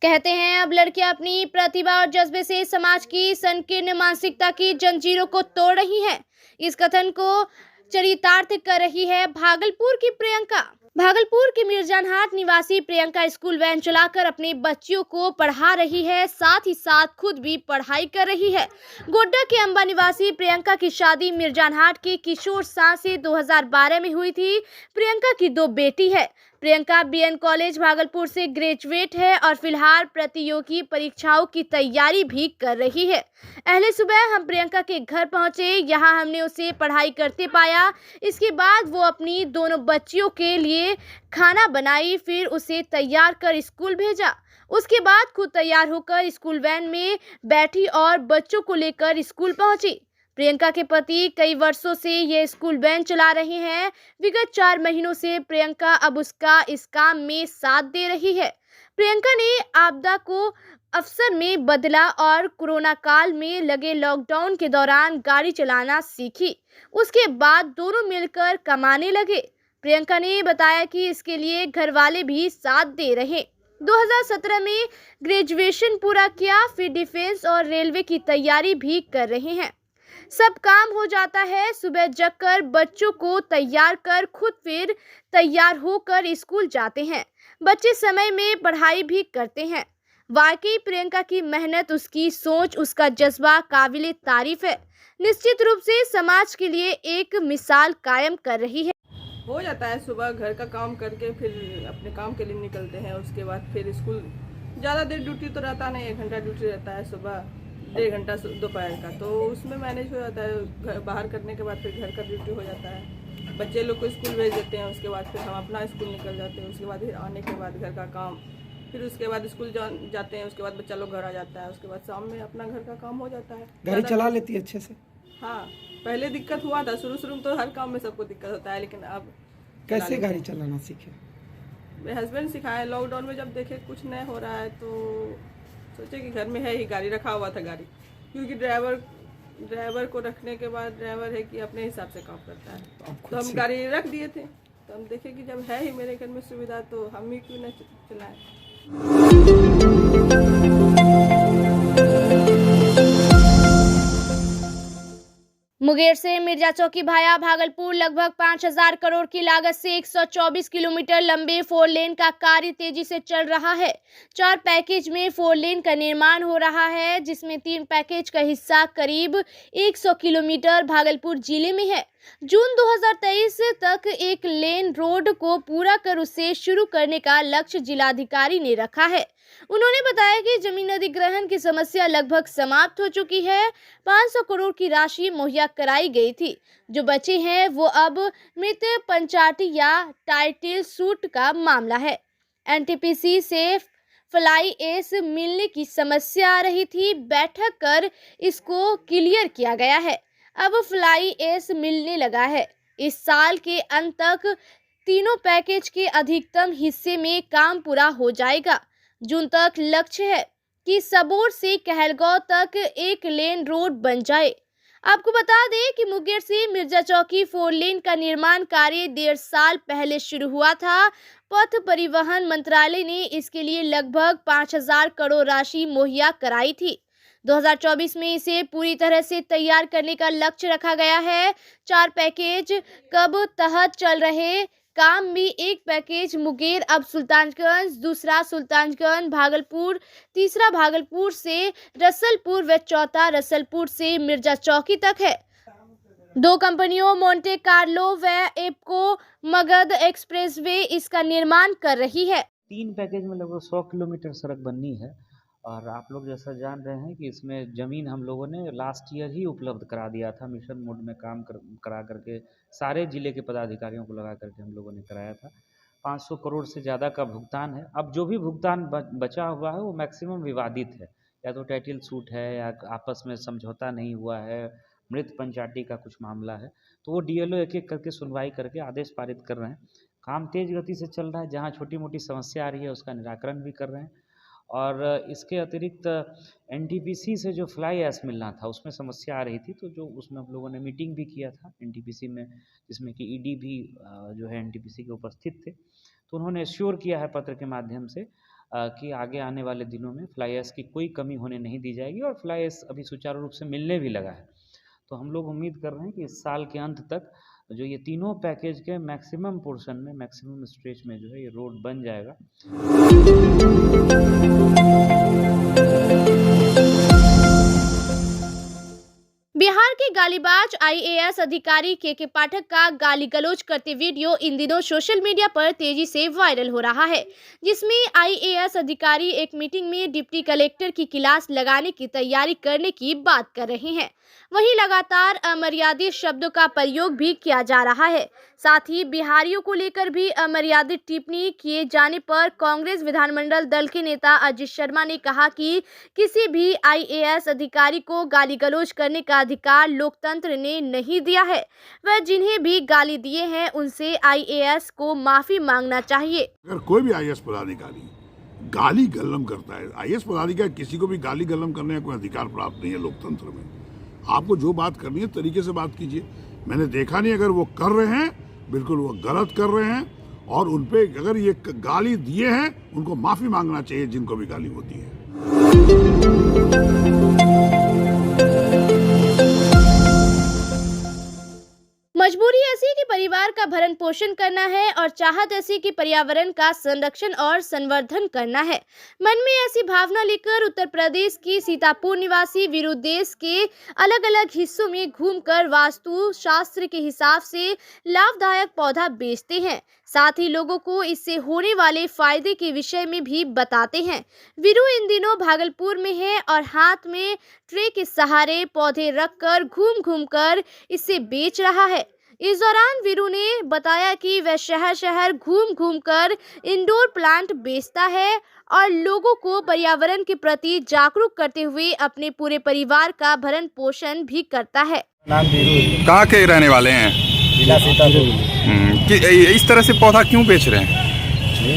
कहते हैं अब लड़कियां अपनी प्रतिभा और जज्बे से समाज की संकीर्ण मानसिकता की जंजीरों को तोड़ रही हैं। इस कथन को चरितार्थ कर रही है भागलपुर की प्रियंका। भागलपुर की मिर्जानहाट निवासी प्रियंका स्कूल वैन चलाकर अपने बच्चियों को पढ़ा रही है, साथ ही साथ खुद भी पढ़ाई कर रही है। गोड्डा के अंबा निवासी प्रियंका की शादी मिर्जानहाट के किशोर शाह से 2012 में हुई थी। प्रियंका की 2 बेटी है। प्रियंका बीएन कॉलेज भागलपुर से ग्रेजुएट है और फिलहाल प्रतियोगी परीक्षाओं की तैयारी भी कर रही है। पहले सुबह हम प्रियंका के घर पहुंचे, यहां हमने उसे पढ़ाई करते पाया। इसके बाद वो अपनी दोनों बच्चियों के लिए खाना बनाई, फिर उसे तैयार कर स्कूल भेजा। उसके बाद खुद तैयार होकर स्कूल वैन में बैठी और बच्चों को लेकर स्कूल पहुंची। प्रियंका के पति कई वर्षों से ये स्कूल वैन चला रहे हैं। विगत 4 महीनों से प्रियंका अब उसका इस काम में साथ दे रही है। प्रियंका ने आपदा को अवसर में बदला और कोरोना काल में लगे लॉकडाउन के दौरान गाड़ी चलाना सीखी। उसके बाद दोनों मिलकर कमाने लगे। प्रियंका ने बताया कि इसके लिए घर वाले भी साथ दे रहे। 2017 में ग्रेजुएशन पूरा किया, फिर डिफेंस और रेलवे की तैयारी भी कर रहे हैं। सब काम हो जाता है, सुबह जगकर बच्चों को तैयार कर खुद फिर तैयार होकर स्कूल जाते हैं। बच्चे समय में पढ़ाई भी करते हैं। वाकई प्रियंका की मेहनत, उसकी सोच, उसका जज्बा काबिले तारीफ है। निश्चित रूप से समाज के लिए एक मिसाल कायम कर रही है। हो जाता है, सुबह घर का काम करके फिर अपने काम के लिए निकलते हैं। उसके बाद फिर स्कूल ज़्यादा देर ड्यूटी तो रहता नहीं, 1 घंटा ड्यूटी रहता है सुबह, 1.5 घंटा दोपहर का, तो उसमें मैनेज हो जाता है। घर बाहर करने के बाद फिर घर का ड्यूटी हो जाता है। बच्चे लोग को स्कूल भेज देते हैं, उसके बाद फिर हम अपना स्कूल निकल जाते हैं। उसके बाद फिर आने के बाद घर का काम, फिर उसके बाद स्कूल जाते हैं। उसके बाद बच्चा लोग घर आ जाता है। उसके बाद शाम में अपना घर का काम हो जाता है। गाड़ी चला लेती है अच्छे से? हाँ, पहले दिक्कत हुआ था, शुरू में तो हर काम में सबको दिक्कत होता है, लेकिन अब कैसे गाड़ी चलाना सीखे? मेरे हस्बैंड सिखाए। लॉकडाउन में जब देखे कुछ नहीं हो रहा है तो सोचे कि घर में है ही गाड़ी, रखा हुआ था गाड़ी, क्योंकि ड्राइवर को रखने के बाद ड्राइवर है कि अपने हिसाब से काम करता है, तो हम गाड़ी रख दिए थे। तो हम देखे कि जब है ही मेरे घर में सुविधा तो हम ही क्यों न चलाएं। मुंगेर से मिर्जा चौकी भाया भागलपुर लगभग 5,000 करोड़ की लागत से 124 किलोमीटर लंबे 4 लेन का कार्य तेजी से चल रहा है। 4 पैकेज में 4 लेन का निर्माण हो रहा है, जिसमें 3 पैकेज का हिस्सा करीब 100 किलोमीटर भागलपुर जिले में है। जून 2023 तक 1 लेन रोड को पूरा कर उसे शुरू करने का लक्ष्य जिलाधिकारी ने रखा है। उन्होंने बताया कि जमीन अधिग्रहण की समस्या लगभग समाप्त हो चुकी है। 500 करोड़ की राशि मुहैया कराई गई थी। जो बचे हैं वो अब मृत पंचायती या टाइटल सूट का मामला है। एनटीपीसी से फ्लाई एश मिलने की समस्या आ रही थी, बैठक कर इसको क्लियर किया गया है। अब फ्लाई एश मिलने लगा है। इस साल के अंत तक तीनों पैकेज के अधिकतम हिस्से में काम पूरा हो जाएगा। जून तक लक्ष्य है कि सबौर से कहलगांव तक 1 लेन रोड बन जाए। आपको बता दें कि मुंगेर से मिर्जा चौकी 4 लेन का निर्माण कार्य 1.5 साल पहले शुरू हुआ था। पथ परिवहन मंत्रालय ने इसके लिए लगभग 5,000 करोड़ राशि मुहैया कराई थी। 2024 में इसे पूरी तरह से तैयार करने का लक्ष्य रखा गया है। 4 पैकेज कब तहत चल रहे काम में 1 पैकेज मुंगेर अब सुल्तानगंज, दूसरा सुल्तानगंज भागलपुर, तीसरा भागलपुर से रसलपुर व चौथा रसलपुर से मिर्जा चौकी तक है। 2 कंपनियों मोंटे कार्लो व एप्को मगध एक्सप्रेसवे इसका निर्माण कर रही है। 3 पैकेज में लगभग 100 किलोमीटर सड़क बननी है। और आप लोग जैसा जान रहे हैं कि इसमें ज़मीन हम लोगों ने लास्ट ईयर ही उपलब्ध करा दिया था। मिशन मोड में काम करा करके सारे ज़िले के पदाधिकारियों को लगा करके हम लोगों ने कराया था। 500 करोड़ से ज़्यादा का भुगतान है। अब जो भी भुगतान बचा हुआ है वो मैक्सिमम विवादित है, या तो टाइटल सूट है या आपस में समझौता नहीं हुआ है, मृत पंचायती का कुछ मामला है, तो वो डीएलओ एक एक करके सुनवाई करके आदेश पारित कर रहे हैं। काम तेज़ गति से चल रहा है। जहाँ छोटी मोटी समस्या आ रही है उसका निराकरण भी कर रहे हैं। और इसके अतिरिक्त एनटीपीसी से जो फ्लाई ऐश मिलना था उसमें समस्या आ रही थी, तो जो उसमें हम लोगों ने मीटिंग भी किया था एनटीपीसी में, जिसमें कि ईडी भी जो है एनटीपीसी के उपस्थित थे। तो उन्होंने एश्योर किया है पत्र के माध्यम से कि आगे आने वाले दिनों में फ्लाई ऐश की कोई कमी होने नहीं दी जाएगी और फ्लाई ऐश अभी सुचारू रूप से मिलने भी लगा है। तो हम लोग उम्मीद कर रहे हैं कि इस साल के अंत तक जो ये तीनों पैकेज के मैक्सिमम पोर्शन में, मैक्सिमम स्ट्रेच में जो है ये रोड बन जाएगा। बिहार के गालीबाज आईएएस अधिकारी के पाठक का गाली गलौज करते वीडियो इन दिनों सोशल मीडिया पर तेजी से वायरल हो रहा है, जिसमें आईएएस अधिकारी एक मीटिंग में डिप्टी कलेक्टर की क्लास लगाने की तैयारी करने की बात कर रहे हैं। वहीं लगातार अमर्यादित शब्दों का प्रयोग भी किया जा रहा है। साथ ही बिहारियों को लेकर भी अमर्यादित टिप्पणी किए जाने पर कांग्रेस विधानमंडल दल के नेता अजित शर्मा ने कहा कि किसी भी आईएएस अधिकारी को गाली गलौज करने का अधिकार लोकतंत्र ने नहीं दिया है। वह जिन्हें भी गाली दिए हैं उनसे आईएएस को माफी मांगना चाहिए। अगर कोई भी आईएएस पदाधिकारी गाली गल्लम करता है, आईएएस पदाधिकारी किसी को भी गाली गल्लम करने का कोई अधिकार प्राप्त नहीं है लोकतंत्र में। आपको जो बात करनी है तरीके से बात कीजिए। मैंने देखा नहीं, अगर वो कर रहे हैं बिल्कुल वो गलत कर रहे हैं और उनपे अगर ये गाली दिए हैं उनको माफी मांगना चाहिए जिनको भी गाली होती है। मजबूरी ऐसी कि परिवार का भरण पोषण करना है और चाहत ऐसी कि पर्यावरण का संरक्षण और संवर्धन करना है। मन में ऐसी भावना लेकर उत्तर प्रदेश की सीतापुर निवासी वीरू देश के अलग अलग हिस्सों में घूमकर वास्तु शास्त्र के हिसाब से लाभदायक पौधा बेचते हैं। साथ ही लोगों को इससे होने वाले फायदे के विषय में भी बताते हैं। वीरू इन दिनों भागलपुर में है और हाथ में ट्रे के सहारे पौधे रखकर घूम घूम कर इसे बेच रहा है। इस दौरान वीरू ने बताया कि वह शहर शहर घूम घूम कर इंडोर प्लांट बेचता है और लोगों को पर्यावरण के प्रति जागरूक करते हुए अपने पूरे परिवार का भरण पोषण भी करता है। नाम वीरू। कहाँ के रहने वाले हैं? जिला सीतापुर। इस तरह से पौधा क्यों बेच रहे हैं?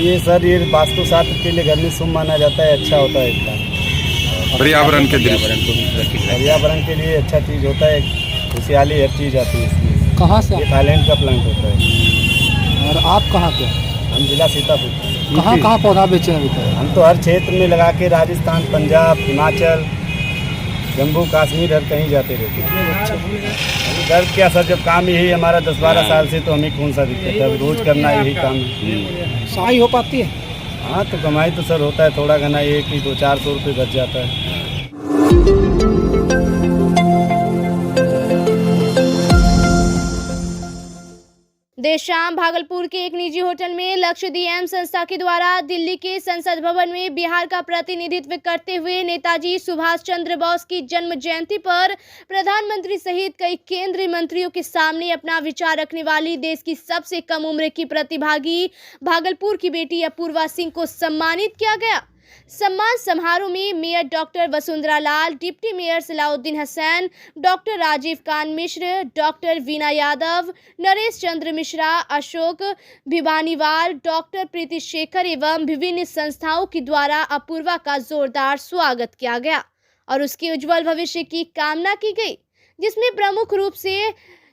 ये सर ये वास्तु शास्त्र के लिए घर में शुभ माना जाता है, अच्छा होता है इसका। पर्यावरण के दृष्टि पर्यावरण के लिए अच्छा चीज होता है, खुशहाली हर चीज आती है इसमें। कहाँ से? ये थाईलैंड का प्लांट होता है। और आप कहाँ के? हम जिला सीतापुर। कहाँ कहाँ पौधा बेचे हैं अभी तक? हम तो हर क्षेत्र में लगा के राजस्थान, पंजाब, हिमाचल, जम्मू कश्मीर हर कहीं जाते रहते हैं। घर क्या सर, जब काम यही हमारा 10-12 साल से, तो हमें कौन सा दिक्कत है, रोज करना यही काम है। सही हो पाती है? हाँ तो कमाई तो सर होता है थोड़ा घना, ये कि 200-400 रुपये बच जाता है। देर शाम भागलपुर के एक निजी होटल में लक्षद्वीप संस्था के द्वारा दिल्ली के संसद भवन में बिहार का प्रतिनिधित्व करते हुए नेताजी सुभाष चंद्र बोस की जन्म जयंती पर प्रधानमंत्री सहित कई केंद्रीय मंत्रियों के सामने अपना विचार रखने वाली देश की सबसे कम उम्र की प्रतिभागी भागलपुर की बेटी अपूर्वा सिंह को सम्मानित किया गया। सम्मान समारोह में mayor doctor Vasundhara Lal, deputy mayor Salauddin Husain, doctor Rajiv Kant Mishra, doctor Veena Yadav, Naresh Chandra Mishra, Ashok Bhiwaniwal, doctor Preeti Shekhar एवं विभिन्न संस्थाओं के द्वारा अपूर्वा का जोरदार स्वागत किया गया और उसके उज्जवल भविष्य की कामना की गई, जिसमें प्रमुख रूप से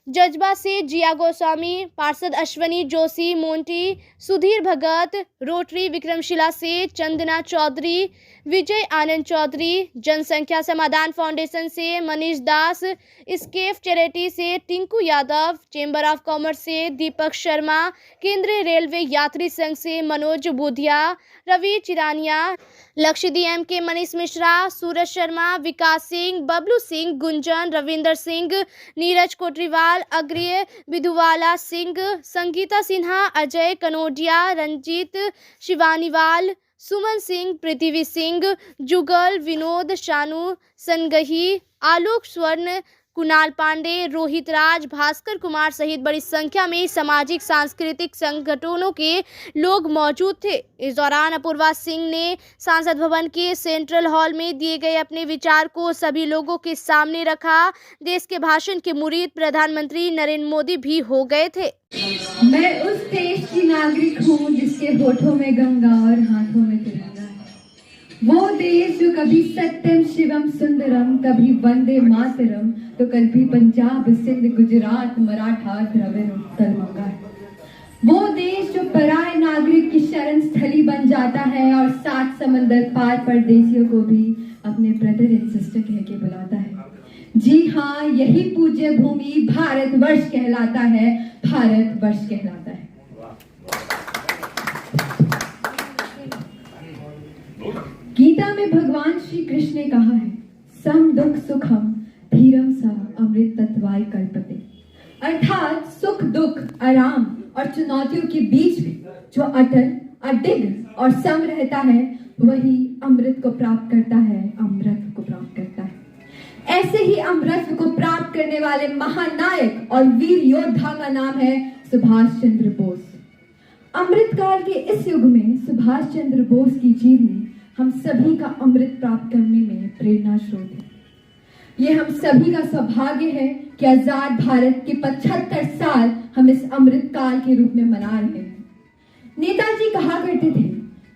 जज्बा से जिया गोस्वामी, पार्षद अश्वनी जोशी मोंटी, सुधीर भगत, रोटरी विक्रमशिला से चंदना चौधरी, विजय आनंद चौधरी, जनसंख्या समाधान फाउंडेशन से मनीष दास, स्केफ चैरिटी से Tinku Yadav, chamber of commerce से दीपक शर्मा, केंद्रीय रेलवे यात्री संघ से मनोज बुधिया, रवि चिरानिया, लक्षद्वीप के मनीष मिश्रा, सूरज शर्मा, विकास सिंह, बबलू सिंह, गुंजन, रविंदर सिंह, नीरज कोटरीवाल, अग्रिय विधुवाला सिंह, संगीता सिन्हा, अजय कनोडिया, रंजीत शिवानीवाल, सुमन सिंह, पृथ्वी सिंह, जुगल, विनोद, शानू सनगही, आलोक स्वर्ण, कुणाल पांडे, रोहित राज, भास्कर कुमार सहित बड़ी संख्या में सामाजिक सांस्कृतिक संगठनों के लोग मौजूद थे। इस दौरान अपूर्वा सिंह ने सांसद भवन के सेंट्रल हॉल में दिए गए अपने विचार को सभी लोगों के सामने रखा। देश के भाषण के मुरीद प्रधानमंत्री नरेंद्र मोदी भी हो गए थे। मैं उस देश की नागरिक हूँ जिसके होठों में गंगा और हाथों में तिरंगा है। वो देश जो कभी सत्यम शिवम सुंदरम, कभी वंदे मातरम, तो कल भी पंजाब सिंध गुजरात मराठा द्रविड़ उत्तर बंगा है। वो देश जो पराय नागरिक की शरण स्थली बन जाता है और 7 समंदर पार परदेशियों को भी अपने ब्रदर एंड सिस्टर कह के बुलाता है। जी हाँ, यही पूज्य भूमि भारतवर्ष कहलाता है, भारतवर्ष कहलाता है। गीता में भगवान श्री कृष्ण ने कहा है, सम दुख सुखम धीरम सा अमृत तत्वाय कल्पते, अर्थात सुख दुख आराम और चुनौतियों के बीच भी जो अटल अडिग और सम रहता है वही अमृत को प्राप्त करता है, अमृत को प्राप्त करता है। ऐसे ही अमृत को प्राप्त करने वाले महानायक और वीर योद्धा का नाम है सुभाष चंद्र बोस। अमृतकाल के इस युग में सुभाष चंद्र बोस की जीवनी हम सभी का अमृत प्राप्त करने में प्रेरणा स्रोत है। ये हम सभी का सौभाग्य है कि आजाद भारत के 75 साल हम इस अमृत काल के रूप में मना रहे हैं। नेताजी कहा करते थे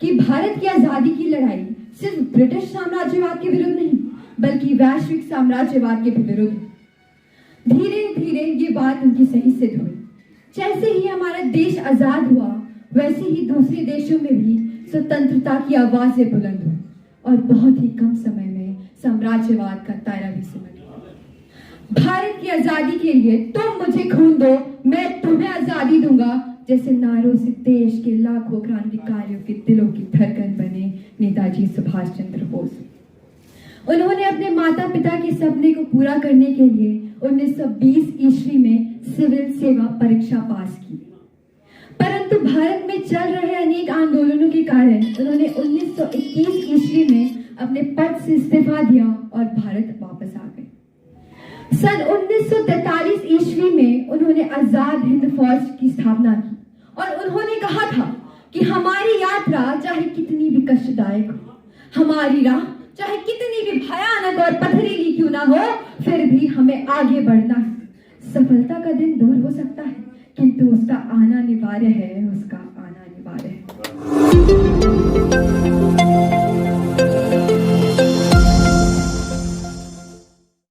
कि भारत की आजादी की लड़ाई सिर्फ ब्रिटिश साम्राज्यवाद के विरुद्ध नहीं बल्कि वैश्विक साम्राज्यवाद के भी विरुद्ध। धीरे धीरे ये बात उनकी सही सिद्ध हुई। जैसे ही हमारा देश आजाद हुआ वैसे ही दूसरे देशों में भी स्वतंत्रता की आवाजें बुलंद हुई और बहुत ही कम समय में साम्राज्यवाद का तारा भी सिमट गया। भारत की आजादी के लिए तुम मुझे खून दो, मैं तुम्हें आजादी दूंगा, जैसे नारों से देश के लाखों क्रांतिकारियों के दिलों की धड़कन बने नेताजी सुभाष चंद्र बोस। उन्होंने अपने माता पिता के सपने को पूरा करने के लिए 1920 ईस्वी में सिविल सेवा परीक्षा पास की, परंतु भारत में चल रहे अनेक आंदोलनों के कारण उन्होंने 1921 ईस्वी में अपने पद से इस्तीफा दिया और भारत वापस आ गए। सन 1943 ईस्वी में उन्होंने आजाद हिंद फौज की स्थापना की और उन्होंने कहा था कि हमारी यात्रा चाहे कितनी भी कष्टदायक हो, हमारी राह चाहे कितनी भी भयानक और पथरीली क्यों ना हो, फिर भी हमें आगे बढ़ना है। सफलता का दिन दूर हो सकता है किंतु उसका आना अनिवार्य है, उसका आना अनिवार्य है।